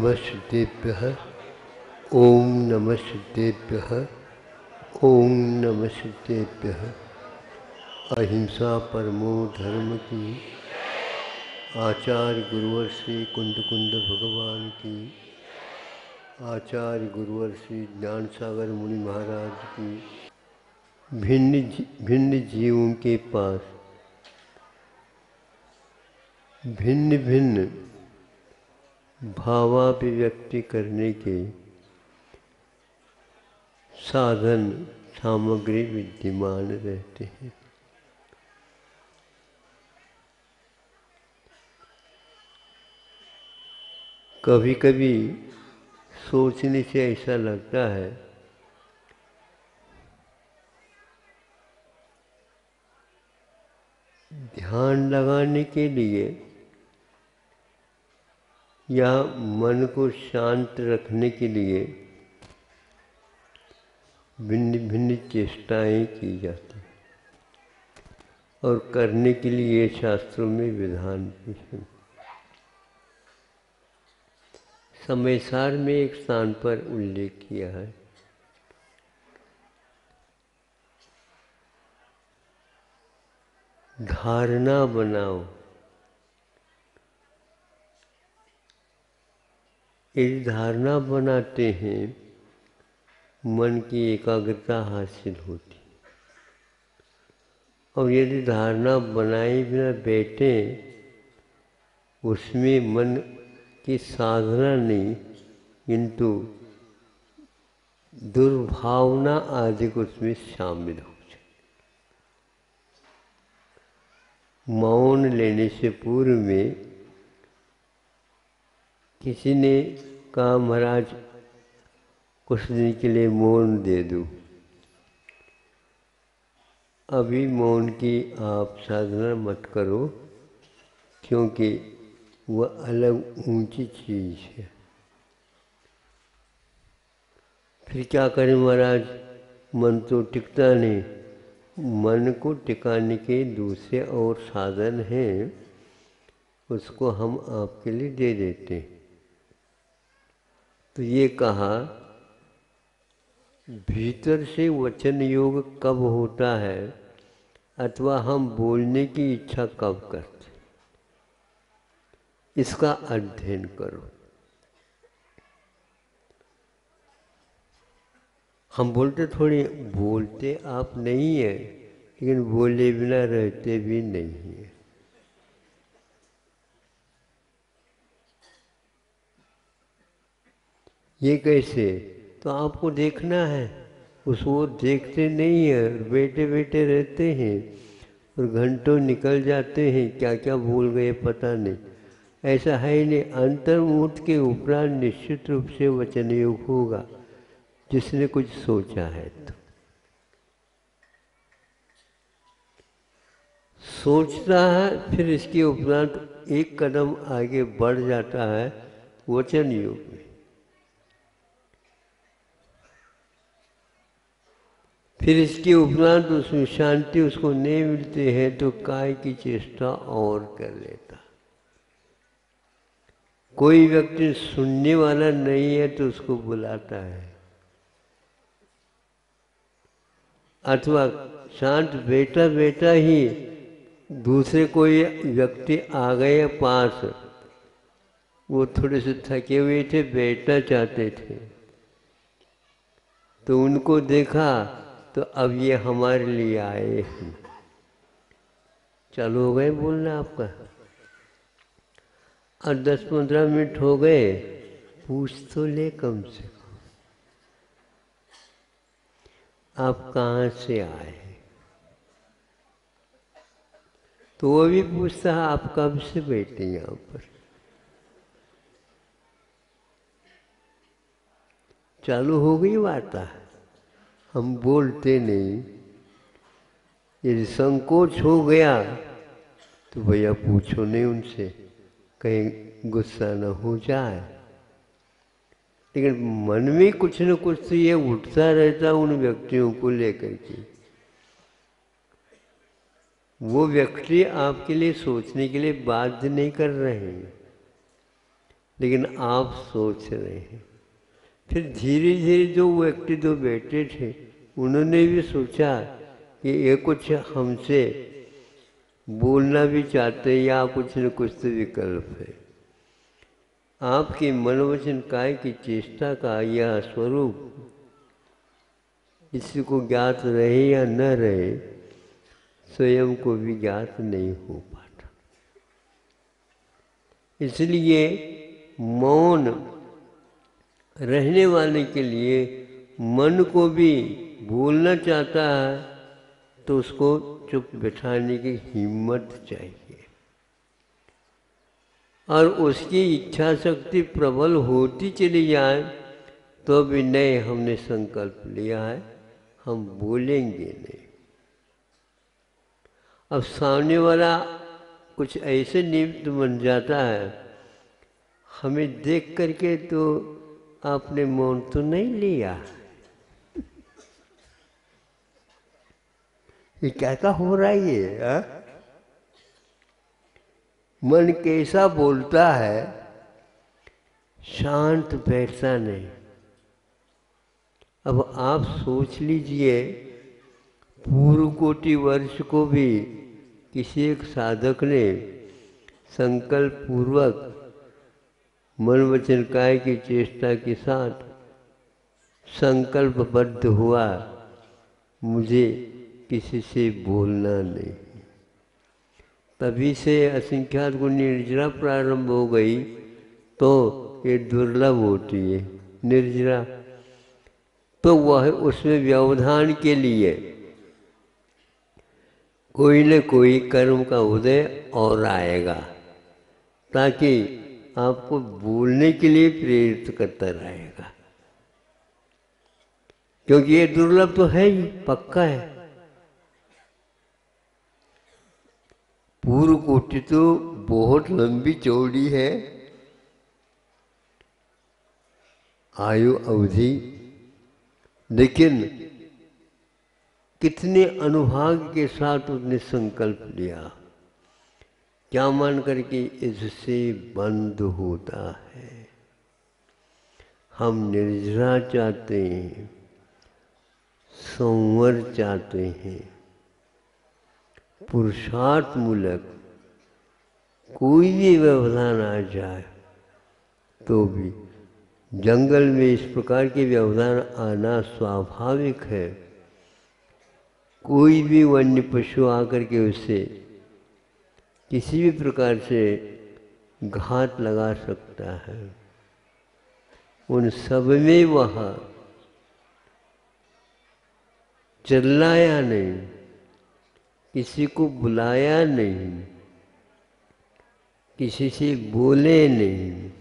नमस्तेभ्यः। ओम नमस्तेभ्यः। ओम नमस्तेभ्यः। अहिंसा परमो धर्म की। आचार्य गुरुवर श्री कुंद कुंद भगवान की। आचार्य गुरुवर श्री ज्ञान सागर मुनि महाराज की। भिन्न जीवों के पास भिन्न भिन्न भावाभिव्यक्ति करने के साधन सामग्री विद्यमान रहते हैं। कभी कभी सोचने से ऐसा लगता है ध्यान लगाने के लिए या मन को शांत रखने के लिए भिन्न भिन्न चेष्टाएं की जाती हैं और करने के लिए शास्त्रों में विधान भी हैं। समयसार में एक स्थान पर उल्लेख किया है, धारणा बनाओ। यदि धारणा बनाते हैं मन की एकाग्रता हासिल होती, और यदि धारणा बनाए बिना बैठे उसमें मन की साधना नहीं किंतु दुर्भावना आदि को उसमें शामिल हो जाए। मौन लेने से पूर्व में किसी ने कहा महाराज कुछ दिन के लिए मौन दे दो। अभी मौन की आप साधना मत करो क्योंकि वह अलग ऊंची चीज है। फिर क्या करें महाराज, मन तो टिकता नहीं। मन को टिकाने के दूसरे और साधन हैं, उसको हम आपके लिए दे देते हैं। तो ये कहा भीतर से वचन योग कब होता है अथवा हम बोलने की इच्छा कब करते, इसका अध्ययन करो। हम बोलते आप नहीं है, लेकिन बोले बिना रहते भी नहीं है। ये कैसे? तो आपको देखना है, उसको देखते नहीं है, बैठे बैठे रहते हैं और घंटों निकल जाते हैं, क्या क्या भूल गए पता नहीं। ऐसा है ही नहीं। अंतर्मुख के उपरांत निश्चित रूप से वचन योग होगा, जिसने कुछ सोचा है तो। सोचता है फिर इसके उपरांत एक कदम आगे बढ़ जाता है वचन योग में। फिर इसके उपरांत उसमें शांति उसको नहीं मिलती है तो काय की चेष्टा और कर लेता। कोई व्यक्ति सुनने वाला नहीं है तो उसको बुलाता है, अथवा शांत बैठा बैठा ही दूसरे कोई व्यक्ति आ गए पास, वो थोड़े से थके हुए थे, बैठना चाहते थे, तो उनको देखा तो अब ये हमारे लिए आए हैं। चालू हो गए बोलना आपका। और 10-15 मिनट हो गए, पूछ तो ले कम से कम आप कहाँ से आए। तो वो भी पूछता है आप कब से बैठे यहाँ पर। चालू हो गई वार्ता। हम बोलते नहीं। यदि संकोच हो गया तो भैया पूछो नहीं उनसे, कहीं गुस्सा न हो जाए। लेकिन मन में कुछ न कुछ तो ये उठता रहता उन व्यक्तियों को लेकर के। वो व्यक्ति आपके लिए सोचने के लिए बाध्य नहीं कर रहे हैं, लेकिन आप सोच रहे हैं। फिर धीरे धीरे जो व्यक्ति दो बैठे थे उन्होंने भी सोचा कि ये कुछ हमसे बोलना भी चाहते हैं या कुछ न कुछ तो विकल्प है। आपकी मनोवचन काय की चेष्टा का यह स्वरूप किसी को ज्ञात रहे या न रहे, स्वयं को भी ज्ञात नहीं हो पाता। इसलिए मौन रहने वाले के लिए मन को भी बोलना चाहता है तो उसको चुप बैठाने की हिम्मत चाहिए। और उसकी इच्छा शक्ति प्रबल होती चली जाए तो भी नहीं, हमने संकल्प लिया है, हम बोलेंगे नहीं। अब सामने वाला कुछ ऐसे निमित्त बन जाता है, हमें देख करके तो आपने मौन तो नहीं लिया, ये क्या हो रहा है ये हा? मन कैसा बोलता है, शांत बैठता नहीं। अब आप सोच लीजिए, पूर्व कोटि वर्ष को भी किसी एक साधक ने संकल्प पूर्वक मन वचन काय की चेष्टा के साथ संकल्पबद्ध हुआ, मुझे किसी से बोलना नहीं। तभी से असंख्यात गुण निर्जरा प्रारंभ हो गई, तो ये दुर्लभ होती है निर्जरा। तो वह उसमें व्यवधान के लिए कोई न कोई कर्म का उदय और आएगा, ताकि आपको बोलने के लिए प्रेरित करता रहेगा। क्योंकि ये दुर्लभ तो है ही, पक्का है। पूर्व कोटि तो बहुत लंबी चौड़ी है आयु अवधि, लेकिन कितने अनुभाग के साथ उसने संकल्प लिया, क्या मान करके इससे बंद होता है। हम निर्जरा चाहते हैं, संवर चाहते हैं, पुरुषार्थ मूलक कोई भी व्यवधान आ जाए तो भी, जंगल में इस प्रकार के व्यवधान आना स्वाभाविक है। कोई भी वन्य पशु आकर के उससे किसी भी प्रकार से घात लगा सकता है। उन सब में वह चिल्लाया नहीं, किसी को बुलाया नहीं, किसी से बोले नहीं,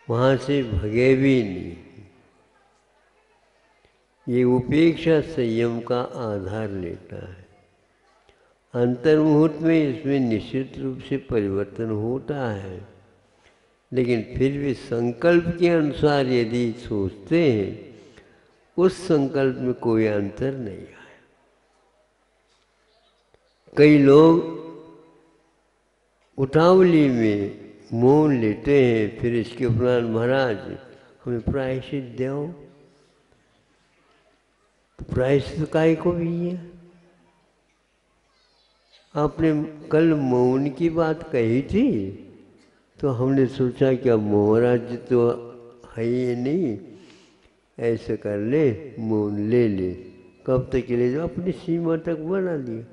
वहाँ से भगे भी नहीं। ये उपेक्षा संयम का आधार लेता है। अंतर्मुहूर्त में इसमें निश्चित रूप से परिवर्तन होता है, लेकिन फिर भी संकल्प के अनुसार यदि सोचते हैं, उस संकल्प में कोई अंतर नहीं आया। कई लोग उतावली में मौन लेते हैं, फिर इसके उपरांत महाराज हमें प्रायश्चित दो। प्रायश्चित काय को भी है। आपने कल मौन की बात कही थी, तो हमने सोचा कि अब महाराज तो है ही नहीं, ऐसे कर ले, मौन ले ले। कब तक के लिए जो अपनी सीमा तक बना दिया,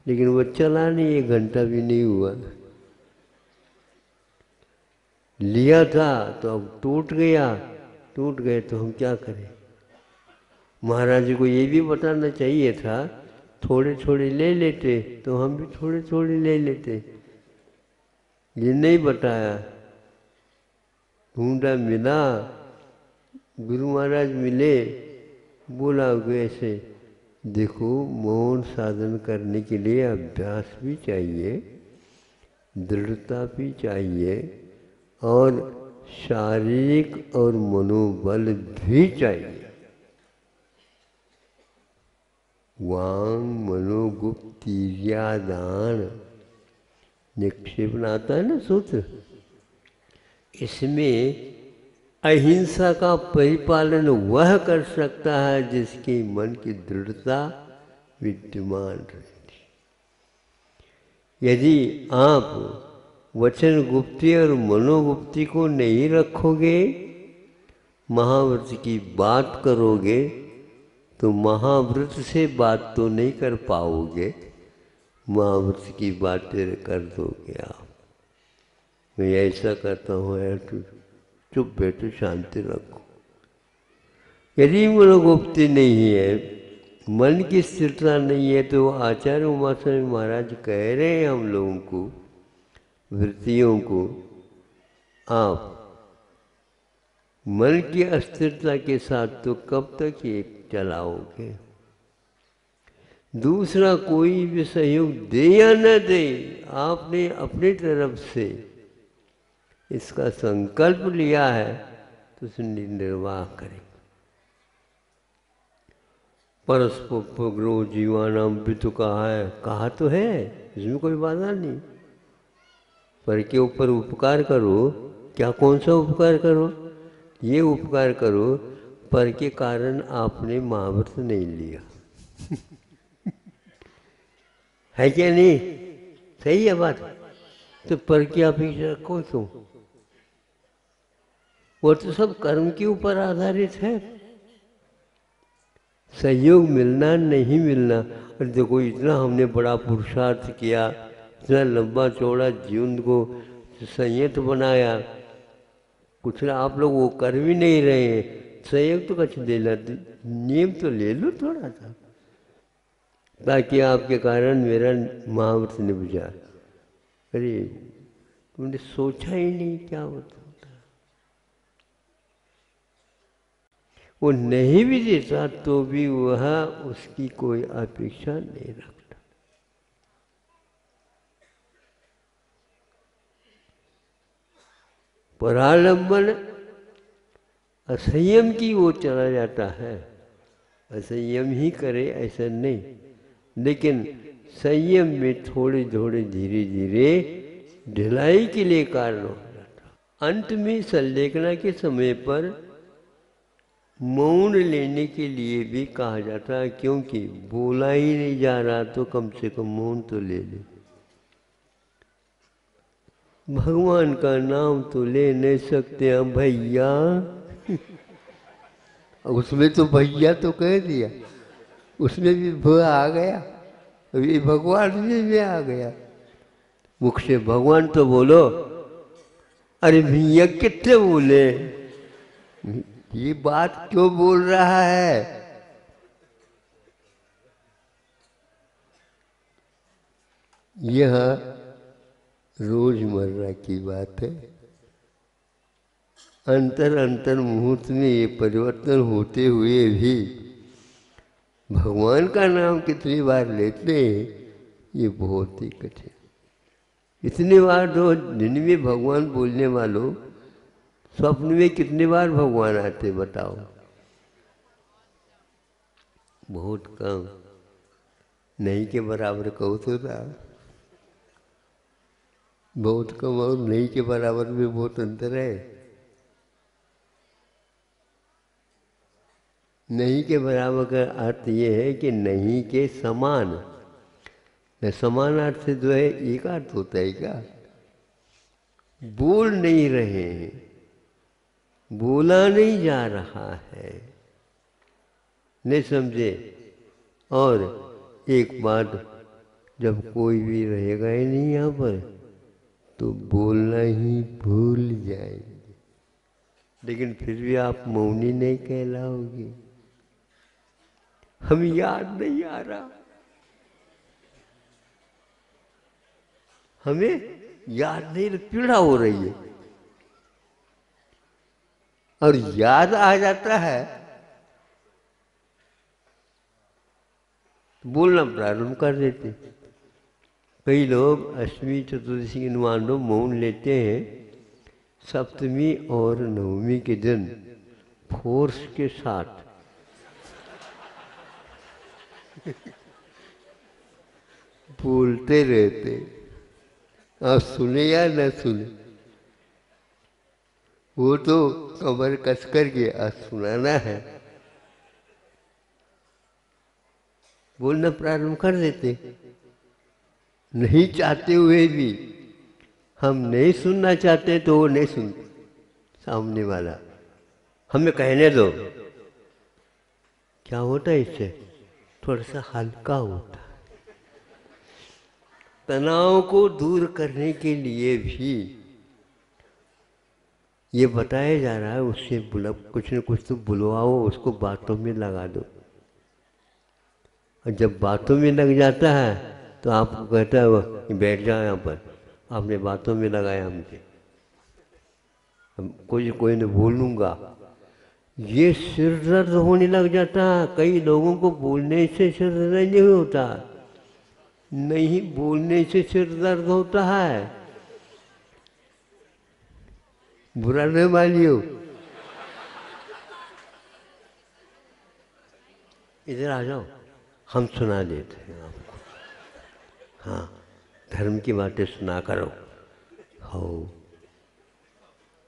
लेकिन वो चला नहीं, 1 घंटा भी नहीं हुआ। लिया था तो अब टूट गया, टूट गए तो हम क्या करें। महाराज जी को ये भी बताना चाहिए था, थोड़े थोड़े ले लेते तो हम भी थोड़े थोड़े ले लेते। ये नहीं बताया। ढूंढा मिला, गुरु महाराज मिले, बोला ऐसे देखो, मौन साधन करने के लिए अभ्यास भी चाहिए, दृढ़ता भी चाहिए, और शारीरिक और मनोबल भी चाहिए। वांग मनोगुप्तिर्यादान निक्षेपण आता है ना सूत्र, इसमें अहिंसा का परिपालन वह कर सकता है जिसके मन की दृढ़ता विद्यमान रहती। यदि आप वचन गुप्ती और मनोगुप्ती को नहीं रखोगे, महाव्रत की बात करोगे, तो महाव्रत से बात तो नहीं कर पाओगे, महाव्रत की बातें कर दोगे आप। मैं ऐसा करता हूँ यार, चुप बैठो, शांति रखो। यदि मनोगुप्ती नहीं है, मन की स्थिरता नहीं है, तो आचार्य उमास्वामी महाराज कह रहे हैं हम लोगों को, वृत्तियों को, आप मन की अस्थिरता के साथ तो कब तक ये चलाओगे। दूसरा कोई भी सहयोग दे या न दे, आपने अपनी तरफ से इसका संकल्प लिया है तो उसे निर्वाह करें। परस्पोग्रो जीवानाम भी तो कहा तो है, इसमें कोई बाधा नहीं। पर के ऊपर उपकार करो, क्या कौन सा उपकार करो? ये उपकार करो पर के कारण आपने महाव्रत नहीं लिया। है क्या नहीं? सही है बात। तो पर की अपेक्षा रखो क्यों? वो तो सब कर्म के ऊपर आधारित है। सहयोग मिलना नहीं मिलना, और देखो इतना हमने बड़ा पुरुषार्थ किया, इतना लंबा चौड़ा जीवन को संयत बनाया, कुछ ना आप लोग वो कर भी नहीं रहे हैं। सहयोग तो कुछ देना, नियम तो ले लो थोड़ा सा, ताकि आपके कारण मेरा महाव्रत निभ जाए। अरे तुमने सोचा ही नहीं क्या होता। वो नहीं भी देता तो भी वह उसकी कोई अपेक्षा नहीं रखता। परालंबन असंयम की ओर चला जाता है। असंयम ही करे ऐसा नहीं, लेकिन संयम में थोड़े थोड़े धीरे धीरे ढिलाई के लिए कारण हो जाता। अंत में संलेखना के समय पर मौन लेने के लिए भी कहा जाता है, क्योंकि बोला ही नहीं जा रहा तो कम से कम मौन तो ले ले। भगवान का नाम तो ले नहीं सकते हम भैया। उसमें तो भैया तो कह दिया, उसमें भी भ आ गया, अभी भगवान में भी आ गया। मुख से भगवान तो बोलो, अरे भैया कितने बोले, ये बात क्यों बोल रहा है? यह रोजमर्रा की बात है। अंतर मुहूर्त में ये परिवर्तन होते हुए भी भगवान का नाम कितनी बार लेते हैं, ये बहुत ही कठिन। इतनी बार तो दिन में भगवान बोलने वालों, स्वप्न में कितनी बार भगवान आते बताओ? बहुत कम, नहीं के बराबर कहो तो था। बहुत कम और नहीं के बराबर में बहुत अंतर है। नहीं के बराबर का अर्थ ये है कि नहीं के समान। समान अर्थ से जो है एक अर्थ होता है क्या? बोल नहीं रहे हैं, बोला नहीं जा रहा है, नहीं समझे? और एक बात, जब कोई भी रहेगा ही नहीं यहाँ पर तो बोलना ही भूल जाएंगे, लेकिन फिर भी आप मौनी नहीं कहलाओगे। हमें याद नहीं आ रहा, हमें याद नहीं, पीड़ा हो रही है, और याद आ जाता है तो बोलना प्रारंभ कर देते। कई लोग अष्टमी चतुर्दशी के मान लो मौन लेते हैं, सप्तमी और नवमी के दिन फोर्स के साथ बोलते रहते। आप सुने या न सुने, वो तो कमर कस कर के आज सुनाना है, बोलना प्रारंभ कर देते, नहीं चाहते हुए भी। हम नहीं सुनना चाहते तो वो नहीं सुनते सामने वाला, हमें कहने दो। क्या होता है इससे? थोड़ा सा हल्का होता है। तनाव को दूर करने के लिए भी ये बताया जा रहा है, उससे कुछ न कुछ तो बुलवाओ, उसको बातों में लगा दो। और जब बातों में लग जाता है तो आपको कहता है वो बैठ जाओ यहाँ पर, आपने बातों में लगाया मुझे, कोई नहीं बोलूँगा। ये सिर दर्द होने लग जाता है। कई लोगों को बोलने से सिर दर्द नहीं होता, नहीं बोलने से सिर दर्द होता है। बुरा न मानियो। इधर आ जाओ, हम सुना देते हैं आपको। हाँ, धर्म की बातें सुना करो। हो,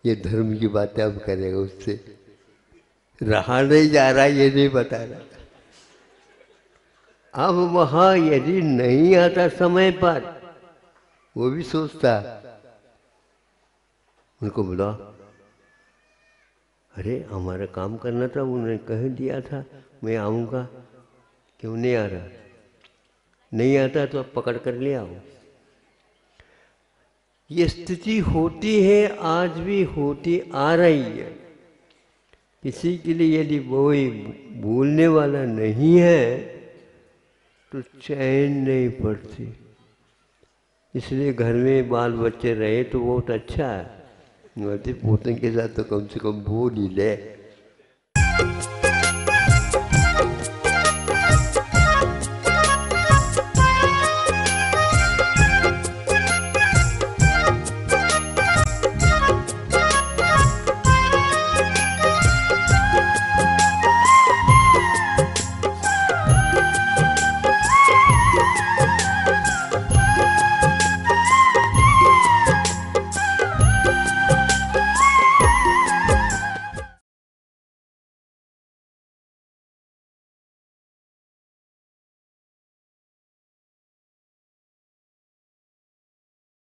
ये धर्म की बातें अब करेगा, उससे रहा नहीं जा रहा, ये नहीं बता रहा। अब वहाँ यदि नहीं आता समय पर, वो भी सोचता, उनको बुला, अरे हमारा काम करना था, उन्होंने कह दिया था मैं आऊँगा, क्यों नहीं आ रहा? नहीं आता तो अब पकड़ कर ले आओ। ये स्थिति होती है, आज भी होती आ रही है। किसी के लिए यदि कोई बोलने वाला नहीं है तो चैन नहीं पड़ती। इसलिए घर में बाल बच्चे रहे तो बहुत अच्छा है, पोते के साथ तो कम से कम बोल ही ले।